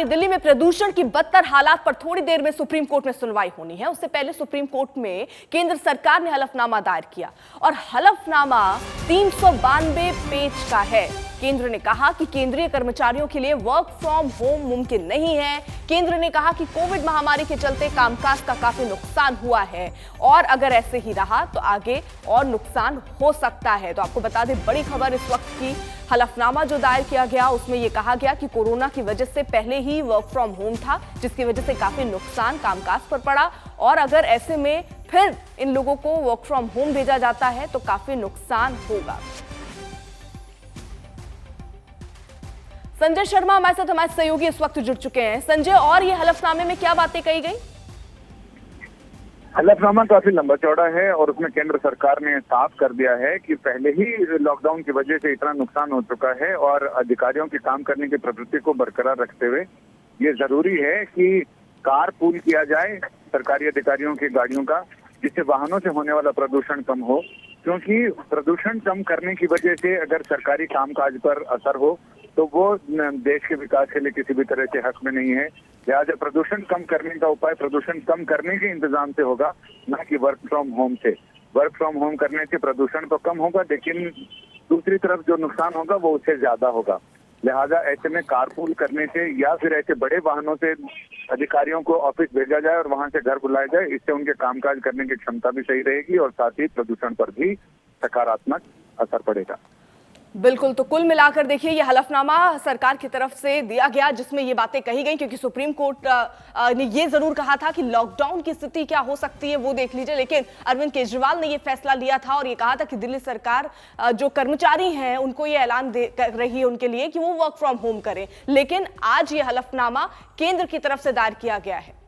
लगातार दिल्ली में प्रदूषण की बदतर हालात पर थोड़ी देर में सुप्रीम कोर्ट में सुनवाई होनी है। उससे पहले सुप्रीम कोर्ट में केंद्र सरकार ने हलफनामा दायर किया और हलफनामा 392 पेज का है। केंद्र ने कहा कि केंद्रीय कर्मचारियों के लिए वर्क फ्रॉम होम मुमकिन नहीं है। केंद्र ने कहा कि कोविड महामारी के चलते कामकाज का काफी नुकसान हुआ है और अगर ऐसे ही रहा तो आगे और नुकसान हो सकता है। तो आपको बता दें, बड़ी खबर इस वक्त की, हलफनामा जो दायर किया गया उसमें यह कहा गया कि कोरोना की वजह से पहले ही वर्क फ्रॉम होम था, जिसकी वजह से काफी नुकसान कामकाज पर पड़ा और अगर ऐसे में फिर इन लोगों को वर्क फ्रॉम होम भेजा जाता है तो काफी नुकसान होगा। संजय शर्मा हमारे सहयोगी इस वक्त जुड़ चुके हैं। संजय, और ये हलफनामे में क्या बातें कही गई? हलफनामा काफी लंबा चौड़ा है और उसमें केंद्र सरकार ने साफ कर दिया है कि पहले ही लॉकडाउन की वजह से इतना नुकसान हो चुका है और अधिकारियों की काम करने की प्रवृत्ति को बरकरार रखते हुए ये जरूरी है कि कार पूल किया जाए सरकारी अधिकारियों की गाड़ियों का, जिससे वाहनों से होने वाला प्रदूषण कम हो, क्योंकि प्रदूषण कम करने की वजह से अगर सरकारी कामकाज पर असर हो तो वो देश के विकास के लिए किसी भी तरह के हक में नहीं है। लिहाजा प्रदूषण कम करने का उपाय प्रदूषण कम करने के इंतजाम से होगा, ना कि वर्क फ्रॉम होम से। वर्क फ्रॉम होम करने से प्रदूषण तो कम होगा, लेकिन दूसरी तरफ जो नुकसान होगा वो उससे ज्यादा होगा। लिहाजा ऐसे में कारपूल करने से या फिर ऐसे बड़े वाहनों से अधिकारियों को ऑफिस भेजा जाए और वहां से घर बुलाया जाए, इससे उनके कामकाज करने की क्षमता भी सही रहेगी और साथ ही प्रदूषण पर भी सकारात्मक असर पड़ेगा। बिल्कुल, तो कुल मिलाकर देखिए ये हलफनामा सरकार की तरफ से दिया गया जिसमें ये बातें कही गई, क्योंकि सुप्रीम कोर्ट ने ये जरूर कहा था कि लॉकडाउन की स्थिति क्या हो सकती है वो देख लीजिए, लेकिन अरविंद केजरीवाल ने ये फैसला लिया था और ये कहा था कि दिल्ली सरकार जो कर्मचारी हैं उनको ये ऐलान कर रही है उनके लिए कि वो वर्क फ्रॉम होम करें, लेकिन आज ये हलफनामा केंद्र की तरफ से दायर किया गया है।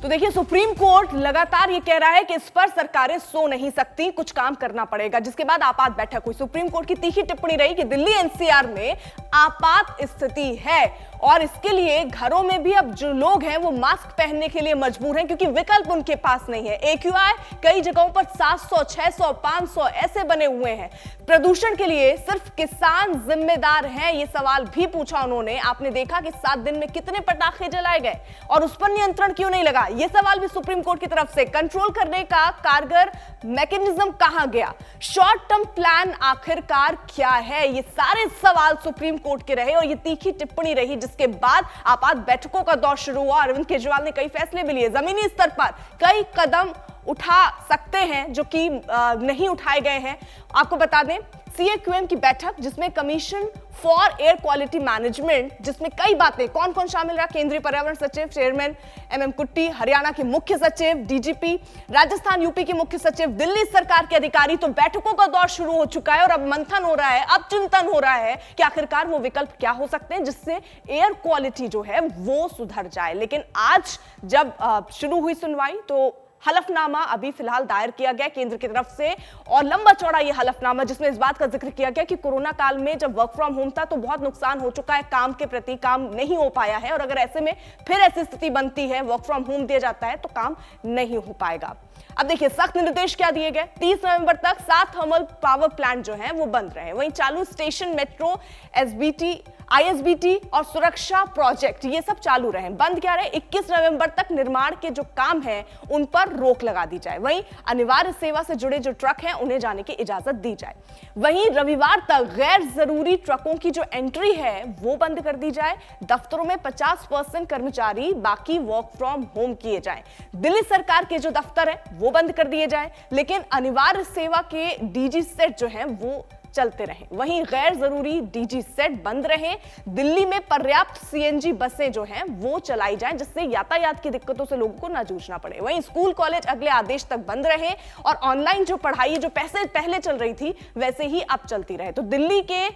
तो देखिए, सुप्रीम कोर्ट लगातार ये कह रहा है कि इस पर सरकारें सो नहीं सकती, कुछ काम करना पड़ेगा, जिसके बाद आपात बैठक हुई। सुप्रीम कोर्ट की तीखी टिप्पणी रही कि दिल्ली एनसीआर में आपात स्थिति है और इसके लिए घरों में भी अब जो लोग हैं वो मास्क पहनने के लिए मजबूर हैं, क्योंकि विकल्प उनके पास नहीं है। एक्यूआई कई जगहों पर 700, 600, 500 ऐसे बने हुए हैं। प्रदूषण के लिए सिर्फ किसान जिम्मेदार हैं, ये सवाल भी पूछा उन्होंने। आपने देखा कि 7 दिन में कितने पटाखे जलाए गए और उस पर नियंत्रण क्यों नहीं लगा, ये सवाल भी सुप्रीम कोर्ट की तरफ से। कंट्रोल करने का कारगर मैकेनिज्म कहां गया, शॉर्ट टर्म प्लान आखिरकार क्या है, ये सारे सवाल सुप्रीम कोर्ट के रहे और ये तीखी टिप्पणी रही, जिसके बाद आपात बैठकों का दौर शुरू हुआ। अरविंद केजरीवाल ने कई फैसले भी लिए, जमीनी स्तर पर कई कदम उठा सकते हैं जो कि नहीं उठाए गए हैं। आपको बता दें, सीएक्यूएम की बैठक जिसमें commission for air quality management, जिसमें कई बातें, कौन कौन शामिल रहा, केंद्रीय पर्यावरण सचिव चेयरमैन एमएम कुट्टी, हरियाणा के मुख्य सचिव डीजीपी, राजस्थान यूपी के मुख्य सचिव, दिल्ली सरकार के अधिकारी। तो बैठकों का दौर शुरू हो चुका है और अब मंथन हो रहा है, अब चिंतन हो रहा है कि आखिरकार वो विकल्प क्या हो सकते हैं जिससे एयर क्वालिटी जो है वो सुधर जाए। लेकिन आज जब शुरू हुई सुनवाई तो हलफनामा अभी फिलहाल दायर किया गया केंद्र की तरफ से और लंबा चौड़ा यह हलफनामा, जिसमें इस बात का जिक्र किया गया कि कोरोना काल में जब वर्क फ्रॉम होम था तो बहुत नुकसान हो चुका है, काम के प्रति काम नहीं हो पाया है और अगर ऐसे में फिर ऐसी स्थिति बनती है, वर्क फ्रॉम होम दिया जाता है तो काम नहीं हो पाएगा। अब देखिए, सख्त निर्देश क्या दिए गए, 30 नवंबर तक 7 थर्मल पावर प्लांट जो है वो बंद रहे। वहीं चालू स्टेशन, मेट्रो, एसबीटी, आईएसबीटी और सुरक्षा प्रोजेक्ट ये सब चालू रहे। बंद क्या रहे, 21 नवंबर तक निर्माण के जो काम है उन पर रोक लगा दी जाए। वहीं अनिवार्य सेवा से जुड़े जो ट्रक हैं उन्हें जाने की इजाजत दी जाए। वहीं रविवार तक गैर जरूरी ट्रकों की जो एंट्री है वो बंद कर दी जाए। दफ्तरों में 50% कर्मचारी बाकी वर्क फ्रॉम होम किए जाएं। दिल्ली सरकार के जो दफ्तर है वो बंद कर दिए जाएं, लेकिन अनिवार्य सेवा के डीजी सेट जो हैं वो चलते रहे। वहीं गैर जरूरी डीजी सेट बंद रहे। दिल्ली में पर्याप्त सीएनजी बसें जो हैं वो चलाई जाएं, जिससे यातायात की दिक्कतों से लोगों को ना जूझना पड़े। वहीं स्कूल कॉलेज अगले आदेश तक बंद रहे और ऑनलाइन जो पढ़ाई जो पैसे पहले चल रही थी वैसे ही अब चलती रहे। तो दिल्ली के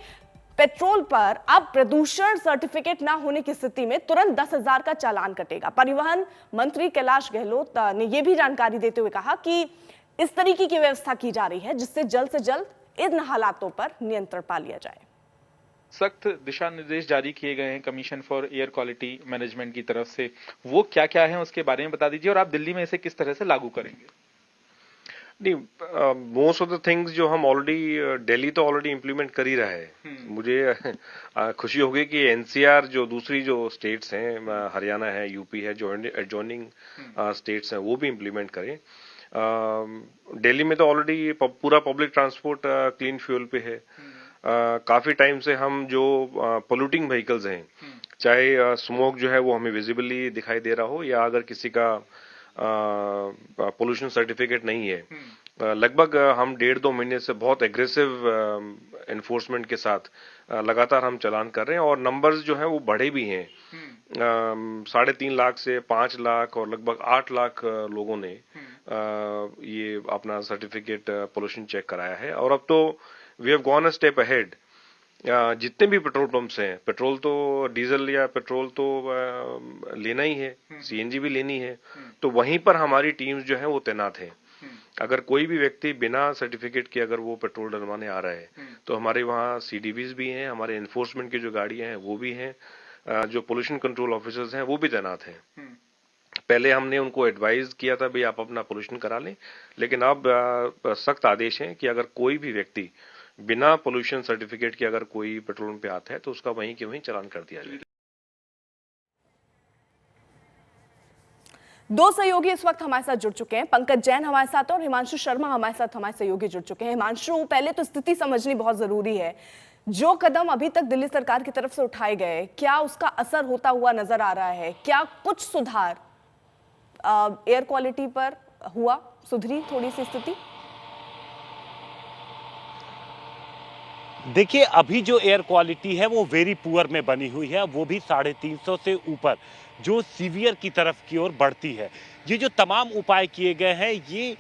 पेट्रोल पर अब प्रदूषण सर्टिफिकेट ना होने की स्थिति में तुरंत 10,000 का चालान कटेगा। परिवहन मंत्री कैलाश गहलोत ने यह भी जानकारी देते हुए कहा कि इस तरीके की व्यवस्था की जा रही है जिससे जल्द से जल्द इन हालातों पर नियंत्रण पा लिया जाए। सख्त दिशा निर्देश जारी किए गए हैं commission for air quality management की तरफ से, वो क्या क्या है उसके बारे में बता दीजिए और आप दिल्ली में इसे किस तरह से लागू करेंगे? नहीं, मोस्ट ऑफ द थिंग्स जो हम ऑलरेडी दिल्ली तो ऑलरेडी इम्प्लीमेंट कर ही रहा है। मुझे खुशी होगी कि एनसीआर जो दूसरी जो स्टेट्स हैं, हरियाणा है, यूपी है, जो एडजॉइनिंग स्टेट्स हैं, वो भी इम्प्लीमेंट करें। दिल्ली में तो ऑलरेडी पूरा पब्लिक ट्रांसपोर्ट क्लीन फ्यूल पे है। काफी टाइम से हम जो पोल्यूटिंग व्हीकल्स हैं, चाहे स्मोक जो है वो हमें विजिबली दिखाई दे रहा हो, या अगर किसी का पोल्यूशन सर्टिफिकेट नहीं है, लगभग हम 1.5-2 महीने से बहुत एग्रेसिव एनफोर्समेंट के साथ लगातार हम चालान कर रहे हैं, और नंबर्स जो हैं वो बढ़े भी हैं। 3.5 लाख से 5 लाख और लगभग 8 लाख लोगों ने ये अपना सर्टिफिकेट पोल्यूशन चेक कराया है। और अब तो we have gone a step ahead. जितने भी पेट्रोल पंप्स हैं, पेट्रोल तो डीजल या पेट्रोल तो लेना ही है, सीएनजी भी लेनी है, तो वहीं पर हमारी टीम्स जो है वो तैनात हैं। अगर कोई भी व्यक्ति बिना सर्टिफिकेट के अगर वो पेट्रोल डलवाने आ रहा है, तो हमारे वहाँ सीडीवीज भी हैं, हमारे एनफोर्समेंट की जो गाड़ियां हैं वो भी हैं, जो पोल्यूशन कंट्रोल ऑफिसर्स हैं वो भी तैनात हैं। पहले हमने उनको एडवाइज किया था भाई आप अपना पोल्यूशन करा लें, लेकिन अब सख्त आदेश हैं कि अगर कोई भी व्यक्ति बिना पोल्यूशन सर्टिफिकेट के अगर कोई पेट्रोल पंप पे आता है तो उसका वहीं के वहीं चालान कर दिया जाए। दो सहयोगी इस वक्त हमारे साथ जुड़ चुके हैं। पंकज जैन हमारे साथ और हिमांशु शर्मा हमारे साथ हमारे सहयोगी जुड़ चुके हैं। हिमांशु, पहले तो स्थिति समझनी बहुत जरूरी है। जो कदम अभी तक दिल्ली सरकार की तरफ से उठाए गए, क्या उसका असर होता हुआ नजर आ रहा है? क्या कुछ सुधार एयर क्वालिटी पर हुआ, सुधरी थोड़ी सी स्थिति? देखिए, अभी जो एयर क्वालिटी है वो वेरी पुअर में बनी हुई है, वो भी 350 से ऊपर, जो सीवियर की तरफ की ओर बढ़ती है। ये जो तमाम उपाय किए गए हैं ये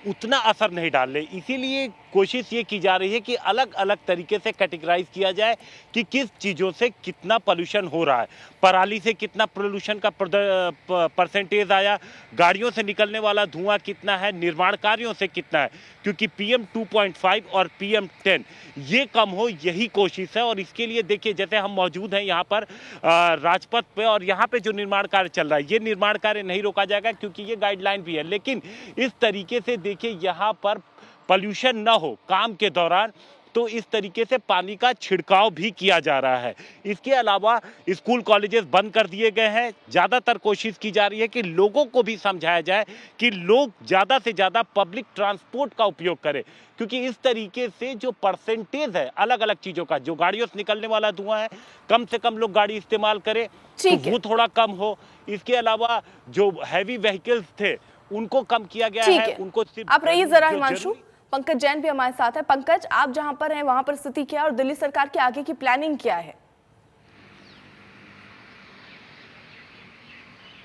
उतना असर नहीं डाल रहे, इसीलिए कोशिश ये की जा रही है कि अलग अलग तरीके से कैटेगराइज किया जाए कि किस चीज़ों से कितना पोल्यूशन हो रहा है। पराली से कितना पोल्यूशन का परसेंटेज आया, गाड़ियों से निकलने वाला धुआं कितना है, निर्माण कार्यों से कितना है, क्योंकि PM 2.5 और PM 10 ये कम हो, यही कोशिश है। और इसके लिए देखिए, जैसे हम मौजूद हैं यहाँ पर राजपथ पे, और यहाँ पे जो निर्माण कार्य चल रहा है, ये निर्माण कार्य नहीं रोका जाएगा क्योंकि ये गाइडलाइन भी है। लेकिन इस तरीके से देखिए, यहाँ पर पोल्यूशन ना हो काम के दौरान, तो इस तरीके से पानी का छिड़काव भी किया जा रहा है। इसके अलावा स्कूल कॉलेजेस बंद कर दिए गए हैं। ज़्यादातर कोशिश की जा रही है कि लोगों को भी समझाया जाए कि लोग ज़्यादा से ज़्यादा पब्लिक ट्रांसपोर्ट का उपयोग करें, क्योंकि इस तरीके से जो परसेंटेज है अलग अलग चीज़ों का, जो गाड़ियों से निकलने वाला धुआं है, कम से कम लोग गाड़ी इस्तेमाल करें तो वो थोड़ा कम हो। इसके अलावा जो हैवी व्हीकल्स थे उनको कम किया गया है, उनको सिर्फ। आप रहिए जरा हिमांशु, पंकज जैन भी हमारे साथ है। पंकज, आप जहां पर हैं वहां पर स्थिति क्या है और दिल्ली सरकार की आगे की प्लानिंग क्या है?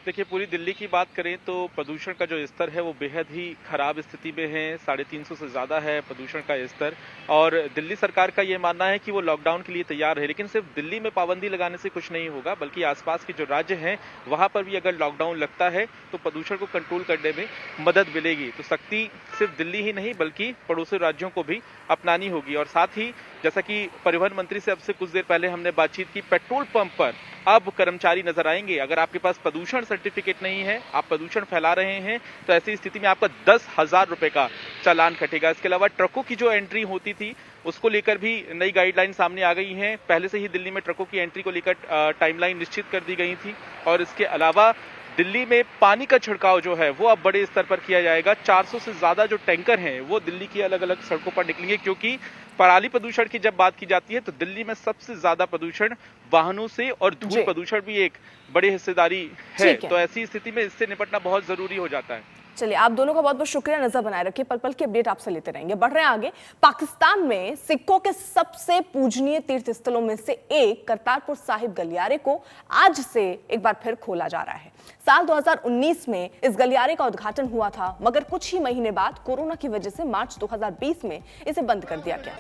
देखिए, पूरी दिल्ली की बात करें तो प्रदूषण का जो स्तर है वो बेहद ही खराब स्थिति में है। 350 से ज़्यादा है प्रदूषण का स्तर, और दिल्ली सरकार का ये मानना है कि वो लॉकडाउन के लिए तैयार है। लेकिन सिर्फ दिल्ली में पाबंदी लगाने से कुछ नहीं होगा, बल्कि आसपास के जो राज्य हैं वहाँ पर भी अगर लॉकडाउन लगता है तो प्रदूषण को कंट्रोल करने में मदद मिलेगी। तो सख्ती सिर्फ दिल्ली ही नहीं बल्कि पड़ोसी राज्यों को भी अपनानी होगी। और साथ ही जैसा कि परिवहन मंत्री से अब से कुछ देर पहले हमने बातचीत की, पेट्रोल पंप पर अब कर्मचारी नजर आएंगे। अगर आपके पास प्रदूषण सर्टिफिकेट नहीं है, आप प्रदूषण फैला रहे हैं, तो ऐसी स्थिति में आपका 10,000 रुपए का चालान कटेगा। इसके अलावा ट्रकों की जो एंट्री होती थी उसको लेकर भी नई गाइडलाइन सामने आ गई है। पहले से ही दिल्ली में ट्रकों की एंट्री को लेकर टाइमलाइन निश्चित कर दी गई थी। और इसके अलावा दिल्ली में पानी का छिड़काव जो है वो अब बड़े स्तर पर किया जाएगा। 400 से ज्यादा जो टैंकर हैं वो दिल्ली की अलग अलग सड़कों पर निकलेंगे, क्योंकि पराली प्रदूषण की जब बात की जाती है तो दिल्ली में सबसे ज्यादा प्रदूषण वाहनों से और धूल प्रदूषण भी एक बड़ी हिस्सेदारी है। तो ऐसी स्थिति में इससे निपटना बहुत जरूरी हो जाता है। चलिए, आप दोनों का बहुत बहुत शुक्रिया, नजर बनाए रखिए, पल पल की अपडेट आपसे लेते रहेंगे। बढ़ रहे हैं आगे। पाकिस्तान में सिखों के सबसे पूजनीय तीर्थ स्थलों में से एक करतारपुर साहिब गलियारे को आज से एक बार फिर खोला जा रहा है। साल 2019 में इस गलियारे का उद्घाटन हुआ था, मगर कुछ ही महीने बाद कोरोना की वजह से मार्च 2020 में इसे बंद कर दिया गया।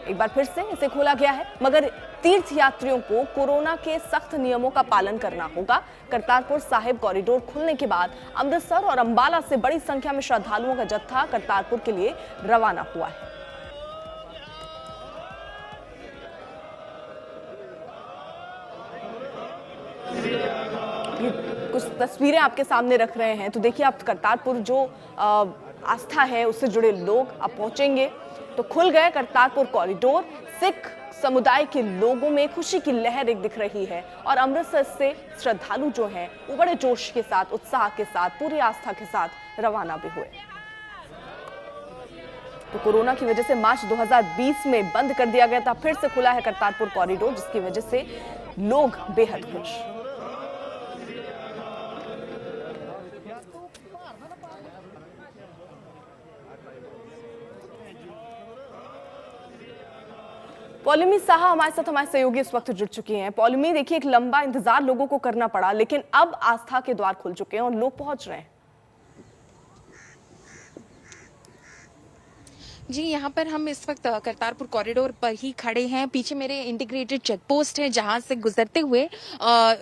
एक बार फिर से इसे खोला गया है, मगर तीर्थ यात्रियों को कोरोना के सख्त नियमों का पालन करना होगा। करतारपुर साहिब कॉरिडोर खुलने के बाद अमृतसर और अंबाला से बड़ी संख्या में श्रद्धालुओं का जत्था करतारपुर के लिए रवाना हुआ है। कुछ तस्वीरें आपके सामने रख रहे हैं, तो देखिए आप करतारपुर जो आस्था है उससे जुड़े लोग अब पहुंचेंगे। तो खुल गए करतारपुर कॉरिडोर। सिख समुदाय के लोगों में खुशी की लहर एक दिख रही है और अमृतसर से श्रद्धालु जो हैं वो बड़े जोश के साथ, उत्साह के साथ, पूरी आस्था के साथ रवाना भी हुए। तो कोरोना की वजह से मार्च 2020 में बंद कर दिया गया था, फिर से खुला है करतारपुर कॉरिडोर, जिसकी वजह से लोग बेहद खुश। पौलमी साहा हमारे साथ, हमारे सहयोगी इस वक्त जुड़ चुकी हैं। पौलमी, देखिए एक लंबा इंतजार लोगों को करना पड़ा, लेकिन अब आस्था के द्वार खुल चुके हैं और लोग पहुंच रहे हैं। जी, यहाँ पर हम इस वक्त करतारपुर कॉरिडोर पर ही खड़े हैं। पीछे मेरे इंटीग्रेटेड चेक पोस्ट है, जहाँ से गुजरते हुए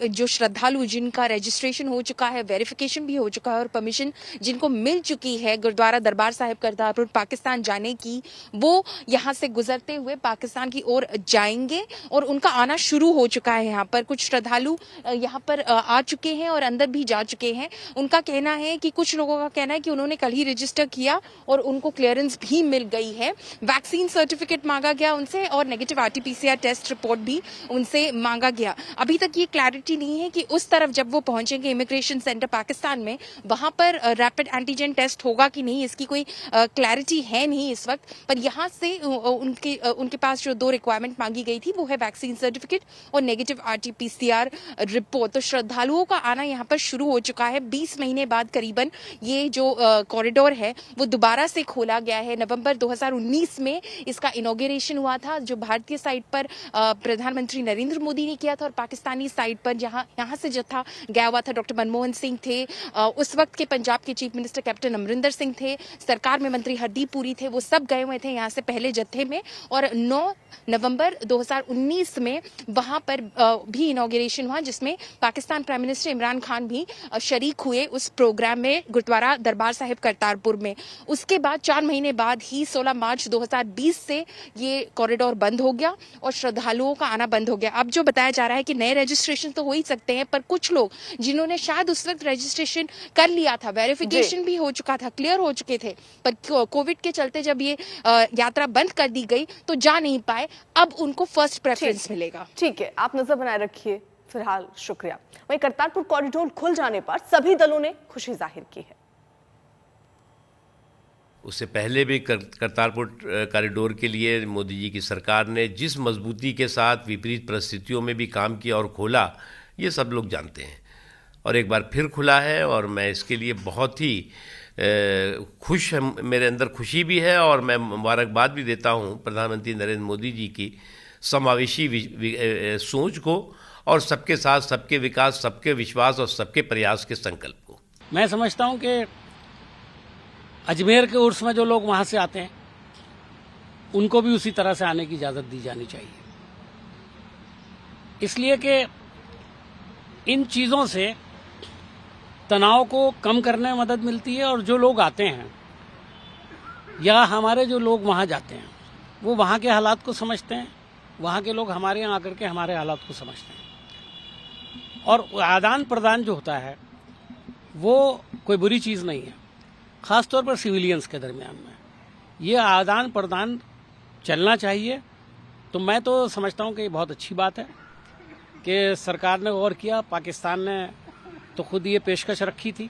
जो श्रद्धालु जिनका रजिस्ट्रेशन हो चुका है, वेरिफिकेशन भी हो चुका है और परमिशन जिनको मिल चुकी है गुरुद्वारा दरबार साहिब करतारपुर पाकिस्तान जाने की, वो यहाँ से गुजरते हुए पाकिस्तान की ओर जाएंगे और उनका आना शुरू हो चुका है। यहाँ पर कुछ श्रद्धालु यहाँ पर आ चुके हैं और अंदर भी जा चुके हैं। उनका कहना है कि कुछ लोगों का कहना है कि उन्होंने कल ही रजिस्टर किया और उनको क्लियरेंस भी मिल गई है। वैक्सीन सर्टिफिकेट मांगा गया उनसे और नेगेटिव आरटीपीसीआर टेस्ट रिपोर्ट भी उनसे मांगा गया। अभी तक ये क्लैरिटी नहीं है कि उस तरफ जब वो पहुंचेंगे इमिग्रेशन सेंटर पाकिस्तान में, वहां पर रैपिड एंटीजन टेस्ट होगा कि नहीं, इसकी कोई क्लैरिटी है नहीं इस वक्त। पर यहाँ से उनके पास जो 2 रिक्वायरमेंट मांगी गई थी वो है वैक्सीन सर्टिफिकेट और नेगेटिव आरटीपीसीआर रिपोर्ट। तो श्रद्धालुओं का आना यहाँ पर शुरू हो चुका है। 20 महीने बाद करीबन ये जो कॉरिडोर है वो दोबारा से खोला गया है। नवंबर 2019 में इसका इनॉग्रेशन हुआ था, जो भारतीय साइड पर प्रधानमंत्री नरेंद्र मोदी ने किया था और पाकिस्तानी साइड पर यहाँ से जत्था गया हुआ था। डॉक्टर मनमोहन सिंह थे, उस वक्त के पंजाब के chief minister captain Amarinder Singh थे, सरकार में मंत्री हरदीप पुरी थे, वो सब गए हुए थे यहाँ से पहले जत्थे में। और 9 नवंबर 2019 में वहां पर भी इनॉग्रेशन हुआ, जिसमें पाकिस्तान प्राइम मिनिस्टर इमरान खान भी शरीक हुए उस प्रोग्राम में गुरुद्वारा दरबार साहिब करतारपुर में। उसके बाद 4 महीने बाद ही 16 मार्च 2020 से ये कॉरिडोर बंद हो गया और श्रद्धालुओं का आना बंद हो गया। अब जो बताया जा रहा है कि नए रजिस्ट्रेशन तो हो ही सकते हैं, पर कुछ लोग जिन्होंने शायद उस वक्त रजिस्ट्रेशन कर लिया था, वेरिफिकेशन भी हो चुका था, क्लियर हो चुके थे, पर कोविड के चलते जब ये यात्रा बंद कर दी गई तो जा नहीं पाए, अब उनको फर्स्ट प्रेफरेंस मिलेगा। ठीक है, आप नजर बनाए रखिए। फिलहाल शुक्रिया। वहीं करतारपुर कॉरिडोर खुल जाने पर सभी दलों ने खुशी जाहिर की है। उससे पहले भी करतारपुर कॉरिडोर के लिए मोदी जी की सरकार ने जिस मजबूती के साथ विपरीत परिस्थितियों में भी काम किया और खोला, ये सब लोग जानते हैं। और एक बार फिर खुला है और मैं इसके लिए बहुत ही खुश है, मेरे अंदर खुशी भी है और मैं मुबारकबाद भी देता हूँ प्रधानमंत्री नरेंद्र मोदी जी की समावेशी सोच को और सबके साथ सबके विकास, सबके विश्वास और सबके प्रयास के संकल्प को। मैं समझता हूँ कि अजमेर के उर्स में जो लोग वहाँ से आते हैं उनको भी उसी तरह से आने की इजाज़त दी जानी चाहिए, इसलिए कि इन चीज़ों से तनाव को कम करने में मदद मिलती है। और जो लोग आते हैं या हमारे जो लोग वहाँ जाते हैं वो वहाँ के हालात को समझते हैं, वहाँ के लोग हमारे यहाँ आकर के हमारे हालात को समझते हैं। और आदान प्रदान जो होता है वो कोई बुरी चीज़ नहीं है, ख़ासतौर पर सिविलियंस के दरमियान में ये आदान प्रदान चलना चाहिए। तो मैं तो समझता हूँ कि ये बहुत अच्छी बात है कि सरकार ने गौर किया। पाकिस्तान ने तो खुद ये पेशकश रखी थी,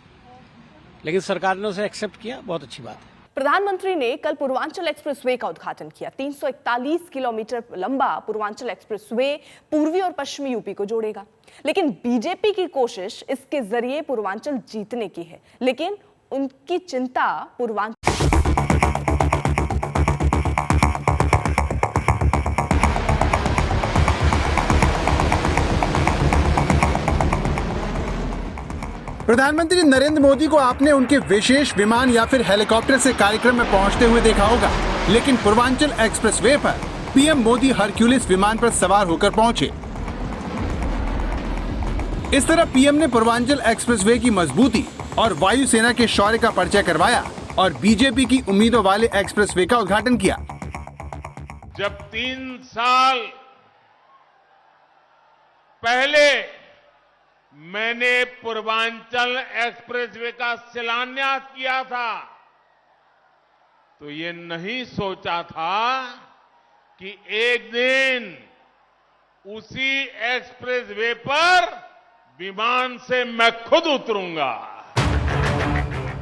लेकिन सरकार ने उसे एक्सेप्ट किया, बहुत अच्छी बात है। प्रधानमंत्री ने कल पूर्वांचल एक्सप्रेसवे का उद्घाटन किया। 341 किलोमीटर लंबा पूर्वांचल एक्सप्रेसवे पूर्वी और पश्चिमी यूपी को जोड़ेगा। लेकिन बीजेपी की कोशिश इसके जरिए पूर्वांचल जीतने की है, लेकिन उनकी चिंता पूर्वांचल प्रधानमंत्री नरेंद्र मोदी को आपने उनके विशेष विमान या फिर हेलीकॉप्टर से कार्यक्रम में पहुंचते हुए देखा होगा, लेकिन पूर्वांचल एक्सप्रेसवे पर पीएम मोदी हरक्यूलिस विमान पर सवार होकर पहुंचे। इस तरह पीएम ने पूर्वांचल एक्सप्रेसवे की मजबूती और वायुसेना के शौर्य का परिचय करवाया और बीजेपी की उम्मीदों वाले एक्सप्रेसवे का उद्घाटन किया। जब 3 साल पहले मैंने पूर्वांचल एक्सप्रेसवे का शिलान्यास किया था, तो ये नहीं सोचा था कि एक दिन उसी एक्सप्रेस वे पर विमान से मैं खुद उतरूंगा।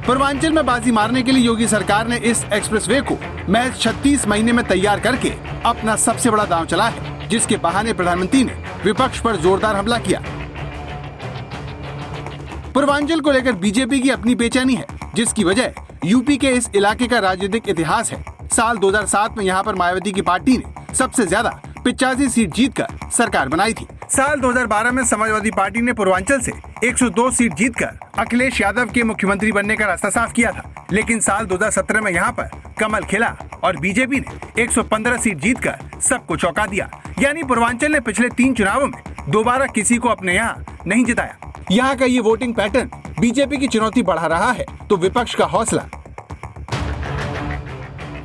पूर्वांचल में बाजी मारने के लिए योगी सरकार ने इस एक्सप्रेसवे को महज 36 महीने में तैयार करके अपना सबसे बड़ा दांव चला है, जिसके बहाने प्रधानमंत्री ने विपक्ष पर जोरदार हमला किया। पूर्वांचल को लेकर बीजेपी की अपनी बेचैनी है, जिसकी वजह यूपी के इस इलाके का राजनीतिक इतिहास है। साल 2007 में यहाँ पर मायावती की पार्टी ने सबसे ज्यादा 85 सीट जीतकर सरकार बनाई थी। साल 2012 में समाजवादी पार्टी ने पूर्वांचल से 102 सीट जीतकर अखिलेश यादव के मुख्यमंत्री बनने का रास्ता साफ किया था, लेकिन साल 2017 में यहाँ पर कमल खिला और बीजेपी ने 115 सीट जीतकर सबको चौंका दिया। यानी पूर्वांचल ने पिछले 3 चुनावों में दोबारा किसी को अपने यहाँ नहीं जिताया। यहाँ का ये वोटिंग पैटर्न बीजेपी की चुनौती बढ़ा रहा है तो विपक्ष का हौसला।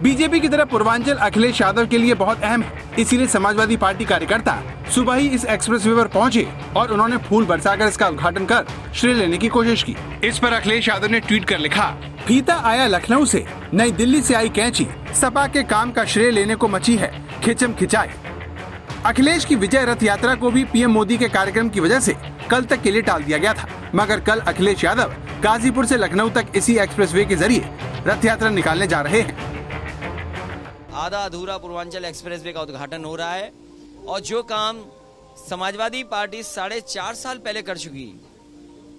बीजेपी की तरफ पूर्वांचल अखिलेश यादव के लिए बहुत अहम है, इसीलिए समाजवादी पार्टी कार्यकर्ता सुबह ही इस एक्सप्रेसवे पर पहुंचे और उन्होंने फूल बरसाकर इसका उद्घाटन कर श्रेय लेने की कोशिश की। इस पर अखिलेश यादव ने ट्वीट कर लिखा, फीता आया लखनऊ से, नई दिल्ली से आई कैंची, सपा के काम का श्रेय लेने को मची है खिंचम खिंचाई। अखिलेश की विजय रथ यात्रा को भी पीएम मोदी के कार्यक्रम की वजह से कल तक के लिए टाल दिया गया था, मगर कल अखिलेश यादव गाजीपुर से लखनऊ तक इसी एक्सप्रेसवे के जरिए रथ यात्रा निकालने जा रहे हैं। आधा अधूरा पूर्वांचल एक्सप्रेसवे का उद्घाटन हो रहा है और जो काम समाजवादी पार्टी 4.5 साल पहले कर चुकी,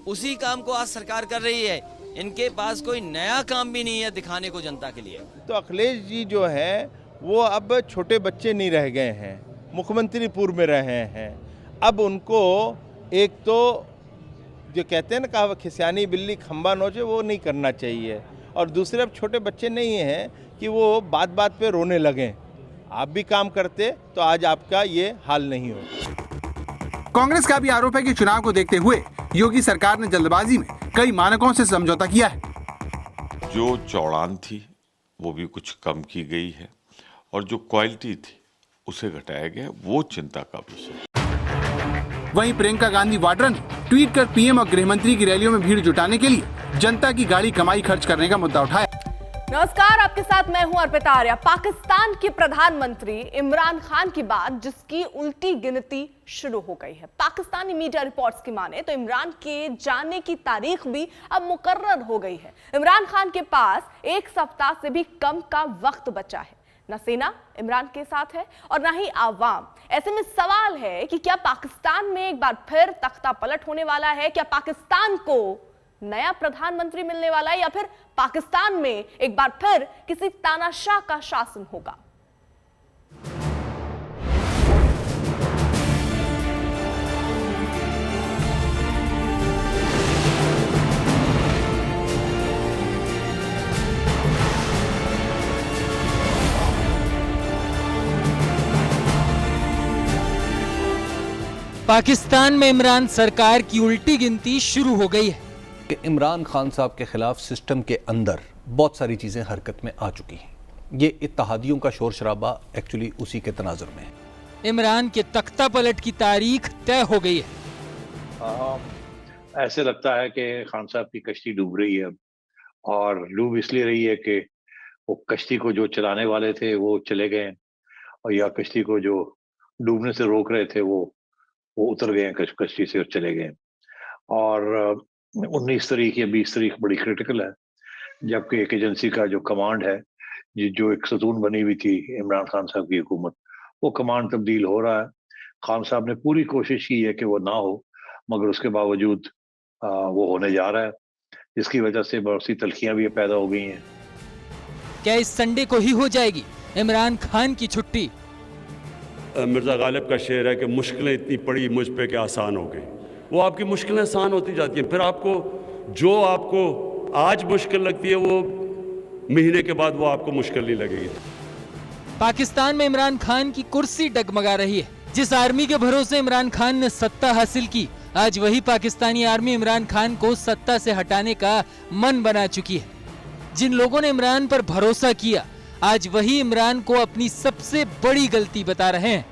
उसी काम को आज सरकार कर रही है। इनके पास कोई नया काम भी नहीं है दिखाने को जनता के लिए। तो अखिलेश जी जो है वो अब छोटे बच्चे नहीं रह गए हैं, मुख्यमंत्री पूर्व में रहे हैं। अब उनको एक तो जो कहते हैं ना कहावत, खिसियानी बिल्ली खंबा नोचे, वो नहीं करना चाहिए। और दूसरे अब छोटे बच्चे नहीं हैं कि वो बात बात पे रोने लगें। आप भी काम करते तो आज आपका ये हाल नहीं हो। कांग्रेस का भी आरोप है कि चुनाव को देखते हुए योगी सरकार ने जल्दबाजी में कई मानकों से समझौता किया है। जो चौड़ान थी वो भी कुछ कम की गई है और जो क्वालिटी थी उसे घटाया गया, वो चिंता का विषय। वहीं प्रियंका गांधी वाड्रा ने ट्वीट कर पीएम और गृह मंत्री की रैलियों में भीड़ जुटाने के लिए जनता की गाड़ी कमाई खर्च करने का मुद्दा उठाया। नमस्कार, आपके साथ मैं हूं अर्पिता आर्या। पाकिस्तान के प्रधानमंत्री इमरान खान की बात जिसकी उल्टी गिनती शुरू हो गई है। पाकिस्तानी मीडिया रिपोर्ट्स की माने तो इमरान के जाने की तारीख भी अब मुकर्रर हो गई है। इमरान खान के पास 1 सप्ताह से भी कम का वक्त बचा है। न सेना इमरान के साथ है और न ही आवाम। ऐसे में सवाल है कि क्या पाकिस्तान में एक बार फिर तख्ता पलट होने वाला है? क्या पाकिस्तान को नया प्रधानमंत्री मिलने वाला है या फिर पाकिस्तान में एक बार फिर किसी तानाशाह का शासन होगा? पाकिस्तान में इमरान सरकार की उल्टी गिनती शुरू हो गई है। इमरान खान साहब के खिलाफ सिस्टम के अंदर बहुत सारी चीज़ें हरकत में आ चुकी हैं। ये इत्तेहादियों का शोर शराबा एक्चुअली उसी के तनाजुर में है। इमरान के तख्ता पलट की तारीख तय हो गई है। ऐसे लगता है कि खान साहब की कश्ती डूब रही है और डूब इसलिए रही है कि वो कश्ती को जो चलाने वाले थे वो चले गए और या कश्ती को जो डूबने से रोक रहे थे वो उतर गए कश्ती से और चले गए। और 19 तारीख या 20 तारीख बड़ी क्रिटिकल है, जबकि एक एजेंसी का जो कमांड है, जो एक सतून बनी हुई थी इमरान खान साहब की हुकूमत, वो कमांड तब्दील हो रहा है। खान साहब ने पूरी कोशिश की है कि वो ना हो, मगर उसके बावजूद वो होने जा रहा है, जिसकी वजह से बहुत सी तलखियां भी पैदा हो गई हैं। क्या इस संडे को ही हो जाएगी इमरान खान की छुट्टी? मिर्जा गालिब का शेर है कि मुश्किलें इतनी पड़ी मुझ पे कि आसान हो गई। वो आपकी मुश्किलें आसान होती जाती हैं, फिर आपको आज मुश्किल लगती है वो महीने के बाद वो आपको मुश्किल नहीं लगेगी। पाकिस्तान में इमरान खान की कुर्सी डगमगा रही है। जिस आर्मी के भरोसे इमरान खान ने सत्ता हासिल की, आज वही पाकिस्तानी आर्मी इमरान खान को सत्ता से हटाने का मन बना चुकी है। जिन लोगों ने इमरान पर भरोसा किया, आज वही इमरान को अपनी सबसे बड़ी गलती बता रहे हैं।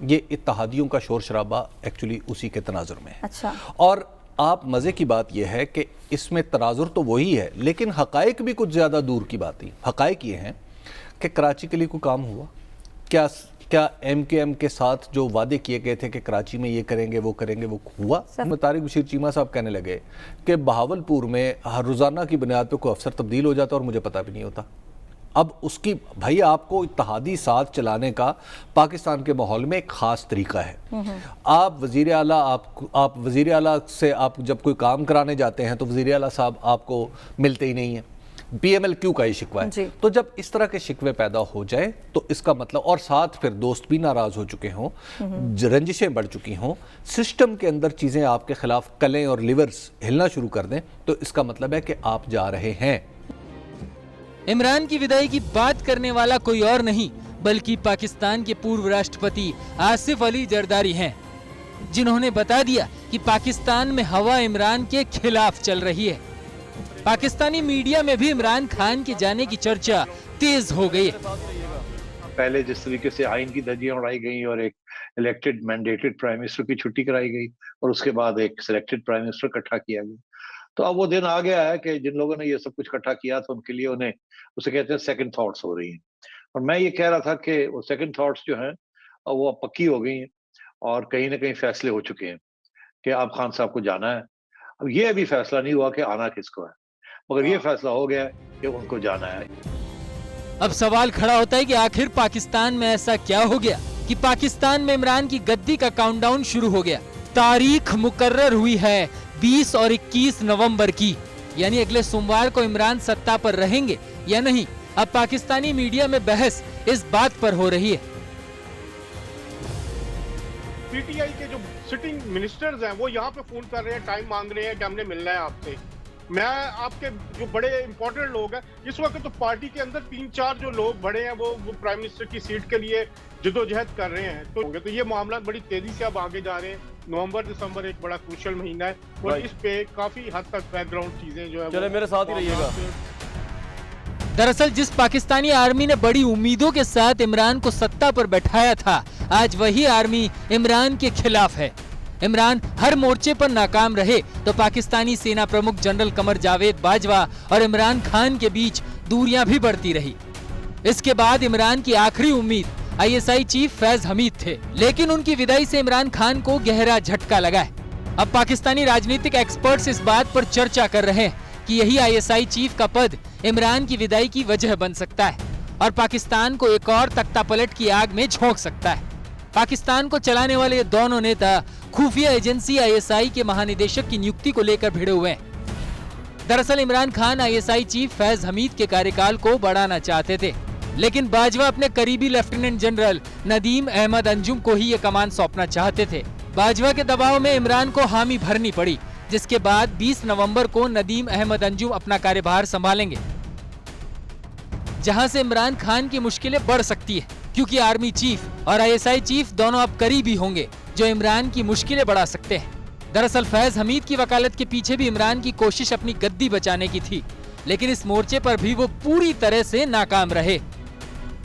ये इत्तेहादियों का शोर शराबा एक्चुअली उसी के तनाजुर में है। अच्छा। और आप मज़े की बात यह है कि इसमें तनाजुर तो वही है, लेकिन हकायक भी कुछ ज़्यादा दूर की बात ही। हकायक ये हैं कि कराची के लिए कोई काम हुआ क्या MKM के साथ जो वादे किए गए थे कि कराची में ये करेंगे वो हुआ? तारिक बशीर चीमा साहब कहने लगे कि बहावलपुर में हर रोज़ाना की बुनियाद पर कोई अफसर तब्दील हो जाता और मुझे पता भी नहीं होता। अब उसकी भाई आपको इत्तेहादी साथ चलाने का पाकिस्तान के माहौल में एक ख़ास तरीका है। आप वज़ीर आला आप वज़ीर आला से आप जब कोई काम कराने जाते हैं तो वज़ीर आला साहब आपको मिलते ही नहीं हैं। PMLQ का ही शिकवा है। तो जब इस तरह के शिकवे पैदा हो जाए तो इसका मतलब, और साथ फिर दोस्त भी नाराज़ हो चुके हों, रंजिशें बढ़ चुकी हों, सिस्टम के अंदर चीज़ें आपके खिलाफ कलें और लिवर्स हिलना शुरू कर दें, तो इसका मतलब है कि आप जा रहे हैं। इमरान की विदाई की बात करने वाला कोई और नहीं बल्कि पाकिस्तान के पूर्व राष्ट्रपति आसिफ अली जरदारी हैं, जिन्होंने बता दिया कि पाकिस्तान में हवा इमरान के खिलाफ चल रही है। पाकिस्तानी मीडिया में भी इमरान खान के जाने की चर्चा तेज हो गई है। पहले जिस तरीके से आइन की धज्जियां उड़ाई गई और एक इलेक्टेड मैंडेटेड प्राइम मिनिस्टर की छुट्टी कराई गई और उसके बाद एक सिलेक्टेड प्राइम मिनिस्टर इकट्ठा किया गया, तो अब वो दिन आ गया है कि जिन लोगों ने ये सब कुछ इकट्ठा किया था उनके लिए उन्हें उसे कहते हैं सेकंड थॉट्स हो रही हैं। और मैं ये कह रहा था कि वो सेकंड थॉट्स जो हैं वो अब पक्की हो गई हैं और कहीं ना कहीं फैसले हो चुके हैं कि अब खान साहब को जाना है। अब ये अभी फैसला नहीं हुआ कि आना किसको है, मगर ये फैसला हो गया कि उनको जाना है। अब सवाल खड़ा होता है कि आखिर पाकिस्तान में ऐसा क्या हो गया कि पाकिस्तान में इमरान की गद्दी का काउंटडाउन शुरू हो गया। तारीख मुकर्रर हुई है 20 और 21 नवंबर की, यानी अगले सोमवार को इमरान सत्ता पर रहेंगे या नहीं। अब पाकिस्तानी मीडिया में बहस इस बात पर हो रही है। PTI के जो सिटिंग मिनिस्टर्स हैं वो यहाँ पे फोन कर रहे हैं, टाइम मांग रहे हैं कि हमने मिलना है आपसे। मैं आपके जो बड़े इंपॉर्टेंट लोग हैं इस वक्त तो पार्टी के अंदर 3-4 जो लोग बड़े हैं वो प्राइम मिनिस्टर की सीट के लिए जदोजहद कर रहे हैं, तो ये मामला बड़ी तेजी से अब आगे जा रहे हैं। नवंबर दिसंबर एक बड़ा क्रूशियल महीना है और इस पे काफी हद तक बैकग्राउंड चीजें जो है चले मेरे साथ ही रहिएगा। दरअसल जिस पाकिस्तानी आर्मी ने बड़ी उम्मीदों के साथ इमरान को सत्ता पर बैठाया था, आज वही आर्मी इमरान के खिलाफ है। इमरान हर मोर्चे पर नाकाम रहे तो पाकिस्तानी सेना प्रमुख जनरल कमर जावेद बाजवा और इमरान खान के बीच दूरियां भी बढ़ती रही। इसके बाद इमरान की आखिरी उम्मीद ISI चीफ फैज हमीद थे, लेकिन उनकी विदाई से इमरान खान को गहरा झटका लगा है। अब पाकिस्तानी राजनीतिक एक्सपर्ट्स इस बात पर चर्चा कर रहे हैं कि यही ISI चीफ का पद इमरान की विदाई की वजह बन सकता है और पाकिस्तान को एक और तख्तापलट की आग में झोंक सकता है। पाकिस्तान को चलाने वाले ये दोनों नेता खुफिया एजेंसी ISI के महानिदेशक की नियुक्ति को लेकर भिड़े हुए हैं। दरअसल इमरान खान ISI चीफ फैज हमीद के कार्यकाल को बढ़ाना चाहते थे, लेकिन बाजवा अपने करीबी लेफ्टिनेंट जनरल नदीम अहमद अंजुम को ही ये कमान सौंपना चाहते थे। बाजवा के दबाव में इमरान को हामी भरनी पड़ी, जिसके बाद 20 नवंबर को नदीम अहमद अंजुम अपना कार्यभार संभालेंगे, जहां से इमरान खान की मुश्किलें बढ़ सकती है, क्योंकि आर्मी चीफ और ISI चीफ दोनों अब करीबी होंगे जो इमरान की मुश्किलें बढ़ा सकते हैं। दरअसल फैज हमीद की वकालत के पीछे भी इमरान की कोशिश अपनी गद्दी बचाने की थी, लेकिन इस मोर्चे पर भी वो पूरी तरह से नाकाम रहे।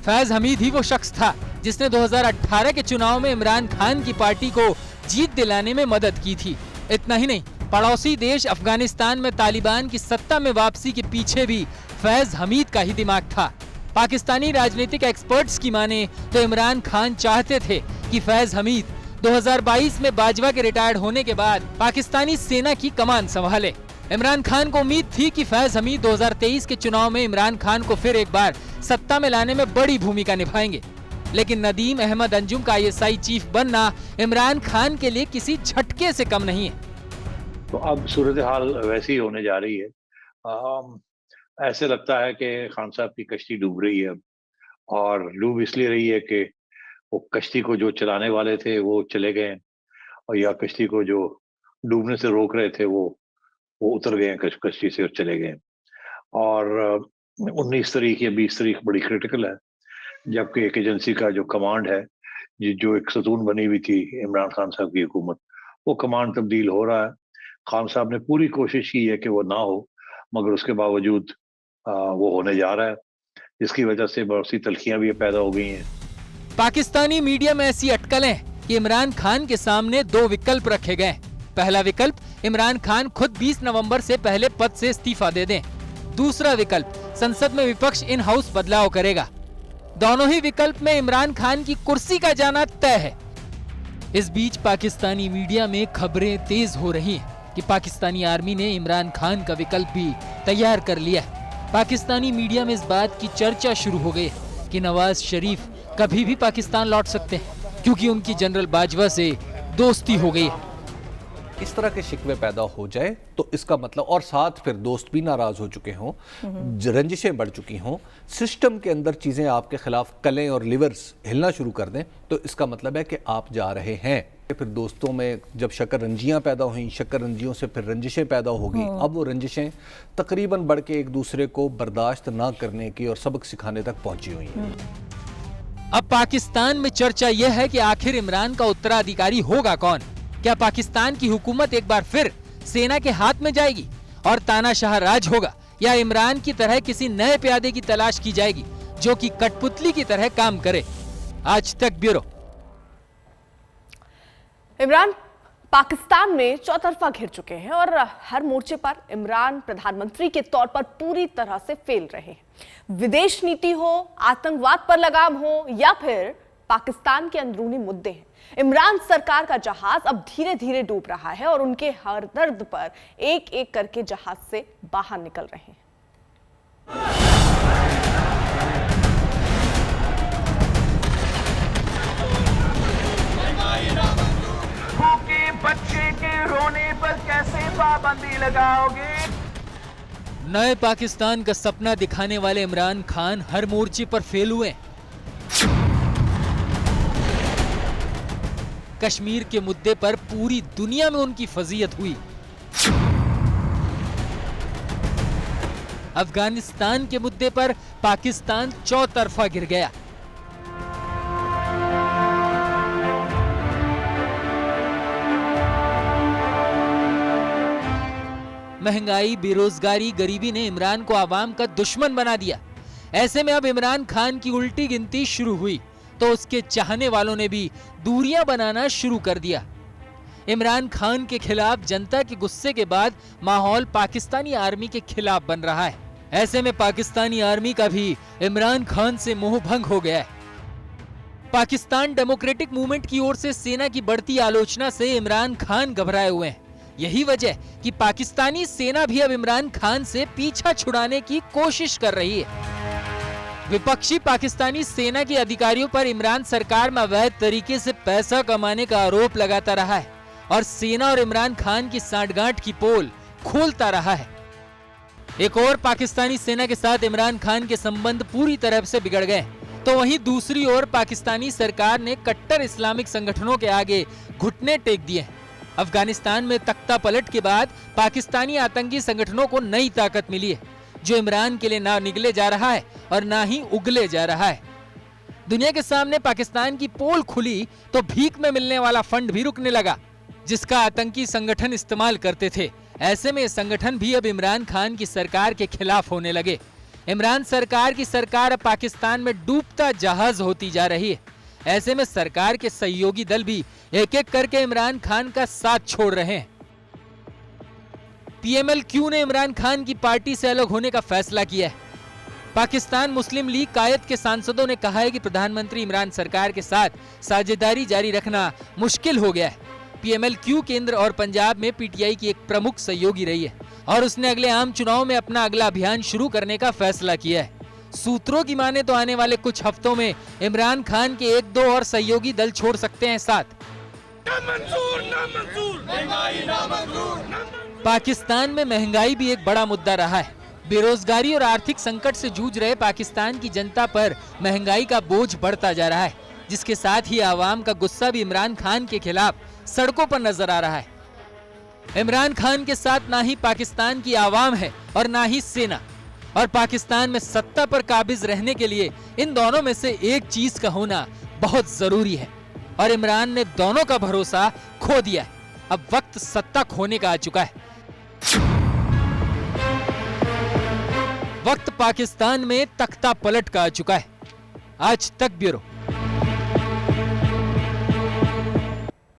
फैज हमीद ही वो शख्स था जिसने 2018 के चुनाव में इमरान खान की पार्टी को जीत दिलाने में मदद की थी। इतना ही नहीं, पड़ोसी देश अफगानिस्तान में तालिबान की सत्ता में वापसी के पीछे भी फैज हमीद का ही दिमाग था। पाकिस्तानी राजनीतिक एक्सपर्ट्स की माने तो इमरान खान चाहते थे कि फैज हमीद 2022 में बाजवा के रिटायर्ड होने के बाद पाकिस्तानी सेना की कमान संभाले। इमरान खान को उम्मीद थी कि फैज हमीद 2023 के चुनाव में इमरान खान को फिर एक बार सत्ता में लाने में बड़ी भूमिका निभाएंगे, लेकिन नदीम अहमद अंजुम का ISI चीफ बनना इमरान खान के लिए किसी झटके से कम नहीं है। तो अब सूरत हाल वैसी होने जा रही है। ऐसे लगता है कि खान साहब की कश्ती डूब रही है, और डूब इसलिए रही है कि वो कश्ती को जो चलाने वाले थे वो चले गए, और या कश्ती को जो डूबने से रोक रहे थे वो उतर गए कश्ती से और चले गए। और 19 तारीख या 20 तारीख बड़ी क्रिटिकल है, जबकि एक एजेंसी का जो कमांड है, जो एक सतून बनी हुई थी इमरान खान साहब की हुकूमत, वो कमांड तब्दील हो रहा है। खान साहब ने पूरी कोशिश की है कि वो ना हो, मगर उसके बावजूद वो होने जा रहा है, जिसकी वजह से बहुत सी तल्खियां भी पैदा हो गई हैं। पाकिस्तानी मीडिया में ऐसी अटकलें कि इमरान खान के सामने दो विकल्प रखे गए। पहला विकल्प, इमरान खान खुद 20 नवंबर से पहले पद से इस्तीफा दे दें। दूसरा विकल्प, संसद में विपक्ष इन हाउस बदलाव करेगा। दोनों ही विकल्प में इमरान खान की कुर्सी का जाना तय है। इस बीच पाकिस्तानी मीडिया में खबरें तेज हो रही हैं कि पाकिस्तानी आर्मी ने इमरान खान का विकल्प भी तैयार कर लिया है। पाकिस्तानी मीडिया में इस बात की चर्चा शुरू हो गई है कि नवाज शरीफ कभी भी पाकिस्तान लौट सकते हैं क्योंकि उनकी जनरल बाजवा से दोस्ती हो गई है। इस तरह के शिकवे पैदा हो जाए तो इसका मतलब, और साथ फिर दोस्त भी नाराज हो चुके हों, रंजिशें बढ़ चुकी हों, सिस्टम के अंदर चीजें आपके खिलाफ कलें और लिवर्स हिलना शुरू कर दें, तो इसका मतलब है कि आप जा रहे हैं। फिर दोस्तों में जब शक्कर-रंजियां पैदा हुई, शक्कर-रंजियों से फिर रंजिशें पैदा हो गई। अब वो रंजिशें तकरीबन बढ़ के एक दूसरे को बर्दाश्त ना करने की और सबक सिखाने तक पहुंची हुई हैं। अब पाकिस्तान में चर्चा यह है कि आखिर इमरान का उत्तराधिकारी होगा कौन? क्या पाकिस्तान की हुकूमत एक बार फिर सेना के हाथ में जाएगी और तानाशाह राज होगा, या इमरान की तरह किसी नए प्यादे की तलाश की जाएगी जो कि कठपुतली की तरह काम करे? आज तक ब्यूरो। इमरान पाकिस्तान में चौतरफा घिर चुके हैं और हर मोर्चे पर इमरान प्रधानमंत्री के तौर पर पूरी तरह से फेल रहे हैं। विदेश नीति हो, आतंकवाद पर लगाम हो या फिर पाकिस्तान के अंदरूनी मुद्दे हैं, इमरान सरकार का जहाज अब धीरे धीरे डूब रहा है और उनके हर दर्द पर एक एक करके जहाज से बाहर निकल रहे हैं। बच्चे के रोने पर कैसे पाबंदी लगाओगे? नए पाकिस्तान का सपना दिखाने वाले इमरान खान हर मोर्चे पर फेल हुए। कश्मीर के मुद्दे पर पूरी दुनिया में उनकी फजीयत हुई। अफगानिस्तान के मुद्दे पर पाकिस्तान चौतरफा गिर गया। महंगाई, बेरोजगारी, गरीबी ने इमरान को आवाम का दुश्मन बना दिया। ऐसे में अब इमरान खान की उल्टी गिनती शुरू हुई तो उसके चाहने वालों ने भी दूरियां बनाना शुरू कर दिया। इमरान खान के खिलाफ जनता के गुस्से के बाद माहौल पाकिस्तानी आर्मी के खिलाफ बन रहा है। ऐसे में पाकिस्तानी आर्मी का भी इमरान खान से मोह भंग हो गया है। पाकिस्तान डेमोक्रेटिक मूवमेंट की ओर से सेना की बढ़ती आलोचना से इमरान खान घबराए हुए हैं। यही वजह कि पाकिस्तानी सेना भी अब इमरान खान से पीछा छुड़ाने की कोशिश कर रही है। विपक्षी पाकिस्तानी सेना के अधिकारियों पर इमरान सरकार में अवैध तरीके से पैसा कमाने का आरोप लगाता रहा है और सेना और इमरान खान की सांठगांठ की पोल खोलता रहा है। एक और पाकिस्तानी सेना के साथ इमरान खान के संबंध पूरी तरह से बिगड़ गए, तो वहीं दूसरी ओर पाकिस्तानी सरकार ने कट्टर इस्लामिक संगठनों के आगे घुटने टेक दिए। अफगानिस्तान में तख्ता पलट के बाद पाकिस्तानी आतंकी संगठनों को नई ताकत मिली है, जो इमरान के लिए ना निगले जा रहा है और ना ही उगले जा रहा है। दुनिया के सामने पाकिस्तान की पोल खुली तो भीख में मिलने वाला फंड भी रुकने लगा, जिसका आतंकी संगठन इस्तेमाल करते थे। ऐसे में संगठन भी अब इमरान खान की सरकार के खिलाफ होने लगे। इमरान सरकार की सरकार अब पाकिस्तान में डूबता जहाज होती जा रही है। ऐसे में सरकार के सहयोगी दल भी एक एक करके इमरान खान का साथ छोड़ रहे हैं। पीएमएल-क्यू ने इमरान खान की पार्टी से अलग होने का फैसला किया है। पाकिस्तान मुस्लिम लीग कायद के सांसदों ने कहा है कि प्रधानमंत्री इमरान सरकार के साथ साझेदारी जारी रखना मुश्किल हो गया है। पीएमएल-क्यू केंद्र और पंजाब में पीटीआई की एक प्रमुख सहयोगी रही है और उसने अगले आम चुनाव में अपना अगला अभियान शुरू करने का फैसला किया है। सूत्रों की माने तो आने वाले कुछ हफ्तों में इमरान खान के एक दो और सहयोगी दल छोड़ सकते हैं साथ। पाकिस्तान में महंगाई भी एक बड़ा मुद्दा रहा है। बेरोजगारी और आर्थिक संकट से जूझ रहे पाकिस्तान की जनता पर महंगाई का बोझ बढ़ता जा रहा है, जिसके साथ ही आवाम का गुस्सा भी इमरान खान के खिलाफ सड़कों पर नजर आ रहा है। इमरान खान के साथ ना ही पाकिस्तान की आवाम है और ना ही सेना, और पाकिस्तान में सत्ता पर काबिज रहने के लिए इन दोनों में से एक चीज का होना बहुत जरूरी है, और इमरान ने दोनों का भरोसा खो दिया है। अब वक्त सत्ता खोने का आ चुका है। वक्त पाकिस्तान में तख्ता पलट का आ चुका है। आज तक ब्यूरो।